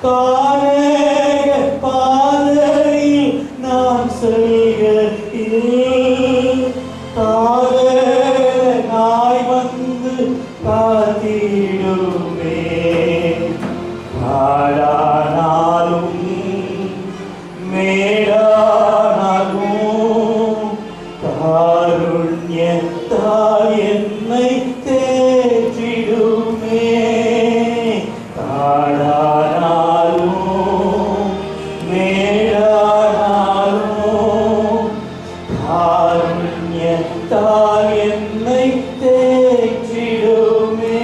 தானேக பாதையில் நான் செல்கையில் தானாய் வந்து காத்திடுமே. ஆடானாலும் மேடானாலும் காருண்யத்தால் என்னை தேற்றிடுமே. ஆடானாலும் மேடானாலும் காருண்யத்தால் என்னை தேற்றிடுமே.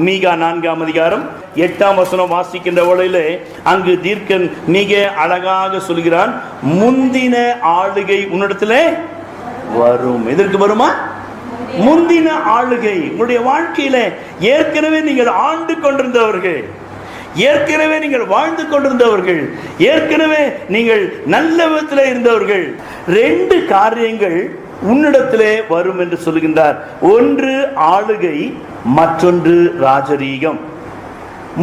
மீகா 4ஆம் அதிகாரம் 8ஆம் வசனம் வாசிக்கின்ற வேளையிலே அங்கு தீர்க்கன் மிக அழகாக சொல்கிறான், முந்தின ஆளுகை உன்னிடத்திலே வரும். எதற்கு வருமா? முந்தின ஆளுகை. உங்களுடைய வாழ்க்கையில ஏற்கனவே நீங்கள் ஆண்டு கொண்டிருந்தவர்கள், ஏற்கனவே நீங்கள் வாழ்ந்து கொண்டிருந்தவர்கள், ஏற்கனவே நீங்கள் நல்ல விதத்தில் இருந்தவர்கள், 2 காரியங்கள் உன்னிடத்திலே வரும் என்று சொல்கின்றார். ஒன்று ஆளுகை, மற்றொன்று ராஜரீகம்.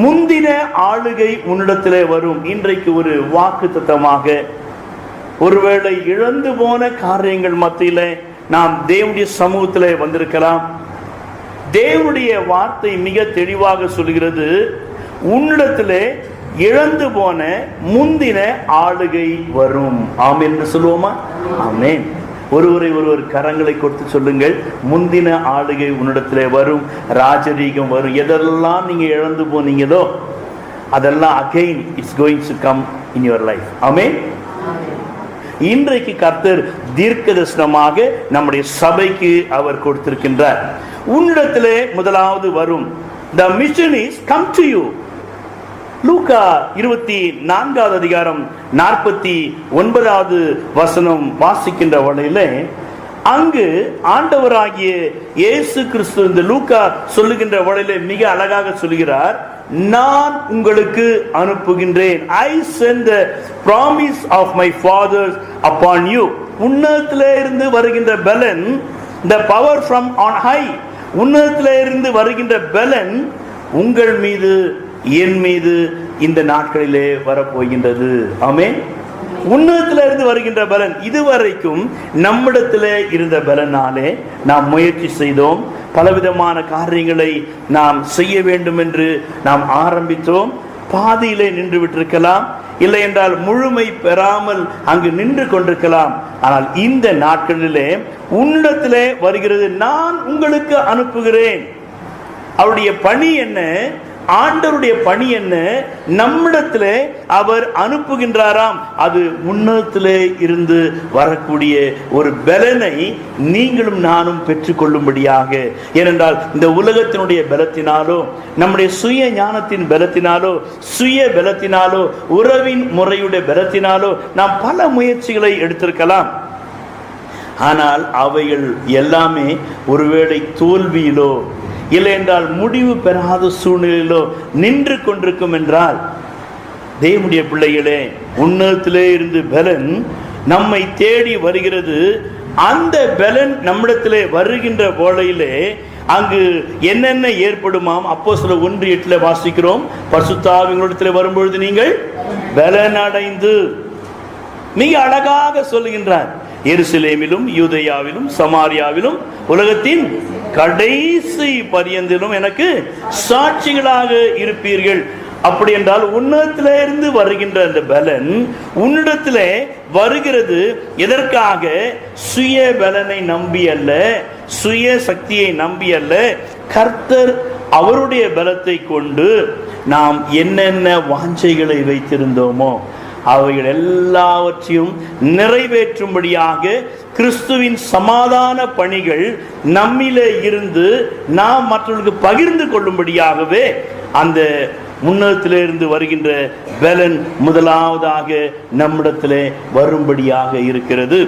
முந்தின ஆளுகை உன்னிடத்திலே வரும். இன்றைக்கு ஒரு வாக்கு தத்தமாக, ஒருவேளை இழந்து போன காரியங்கள் மத்தியில நாம் தேவனுடைய சமூகத்திலே வந்திருக்கலாம். தேவனுடைய வார்த்தை மிக தெளிவாக சொல்கிறது, உன்னிடத்திலே இழந்து போன முந்தின ஆளுகை வரும். ஆமென் என்று சொல்லுவோமா? ஆமென். ஒருவரை ஒருவர் கரங்களை கொடுத்து சொல்லுங்கள், முந்தின ஆளுகை உன்னிடத்திலே வரும், ராஜரீகம் வரும். எதெல்லாம் நீங்க இழந்து போனீங்களோ அதெல்லாம் again it's going to come in your life. Amen. இன்றைக்கு கர்த்தர் தீர்க்க தரிசனமாக நம்முடைய சபைக்கு அவர் கொடுத்திருக்கின்றார். உன்னிடத்திலே முதலாவது வரும். The mission is come to you. லூக்கா 24ஆவது அதிகாரம் 49ஆவது வசனம் வாசிக்கின்ற வேளையிலே அங்கு ஆண்டவராகிய இயேசு கிறிஸ்து இந்த லூக்கா சொல்லுகின்ற வேளையிலே மிக அழகாக சொல்கிறார், நான் உங்களுக்கு அனுப்புகின்றேன். I send the promise of my fathers upon you. உன்னதத்திலே இருந்து வருகின்ற பலன், the power from on high, உன்னதத்திலே இருந்து வருகின்ற பலன் உங்கள் மீது, என் மீது இந்த நாட்களிலே வரப்போகின்றது. ஆமென். உன்னதத்திலிருந்து வருகின்ற பலன். இதுவரைக்கும் நம்மிடத்திலே இருந்த பலனாலே நாம் முயற்சி செய்தோம், பலவிதமான காரியங்களை நாம் செய்ய வேண்டும் என்று நாம் ஆரம்பித்தோம். பாதியிலே நின்று விட்டிருக்கலாம், இல்லை என்றால் முழுமை பெறாமல் அங்கு நின்று கொண்டிருக்கலாம். ஆனால் இந்த நாட்களிலே உன்னிடத்திலே வருகிறது, நான் உங்களுக்கு அனுப்புகிறேன். அவருடைய பணி என்ன? ஆண்டவருடைய பணி என்ன? நம்மிடத்திலே அவர் அனுப்புகின்றாராம். அது உன்னதத்திலே இருந்து வரக்கூடிய ஒரு பலனை நீங்களும் நானும் பெற்றுக்கொள்ளும்படியாக. ஏனென்றால் இந்த உலகத்தினுடைய பலத்தினாலோ, நம்முடைய சுய ஞானத்தின் பலத்தினாலோ, சுய பலத்தினாலோ, உறவின் முறையுடைய பலத்தினாலோ நாம் பல முயற்சிகளை எடுத்திருக்கலாம். ஆனால் அவைகள் எல்லாமே ஒருவேளை தோல்வியிலோ, இல்லை என்றால் முடிவு பெறாத சூழ்நிலையிலோ நின்று கொண்டிருக்கும் என்றால், தேவனுடைய பிள்ளைகளே, உன்னதத்திலே இருந்து பலன் நம்மை தேடி வருகிறது. அந்த பலன் நம்மிடத்திலே வருகின்ற வேளையிலே அங்கு என்னென்ன ஏற்படுமாம்? அப்போஸ்தலர் 1:8 வாசிக்கிறோம், பரிசுத்த ஆவியினிடத்திலே வரும்பொழுது நீங்கள் பலன் அடைந்து, மிக அழகாக சொல்லுகின்றார், எருசலேமிலும் யூதேயாவிலும் சமாரியாவிலும் உலகத்தின் கடைசி பரியந்திலும் எனக்கு சாட்சிகளாக இருப்பீர்கள். அப்படி என்றால் உன்னதத்திலே இருந்து வருகின்ற அந்த பலன் உன்னிடத்திலே வருகிறது. எதற்காக? சுய பலனை நம்பி அல்ல, சுய சக்தியை நம்பி அல்ல, கர்த்தர் அவருடைய பலத்தை கொண்டு நாம் என்னென்ன வாஞ்சைகளை வைத்திருந்தோமோ அவைகள் எல்லாவற்றையும் நிறைவேற்றும்படியாக கிறிஸ்துவின் சமாதான பணிகள் நம்மிலே இருந்து நாம் மற்றவர்களுக்கு பகிர்ந்து கொள்ளும்படியாகவே அந்த முன்னத்திலிருந்து வருகின்ற பலன் முதலாவதாக நம்மிடத்திலே வரும்படியாக இருக்கிறது.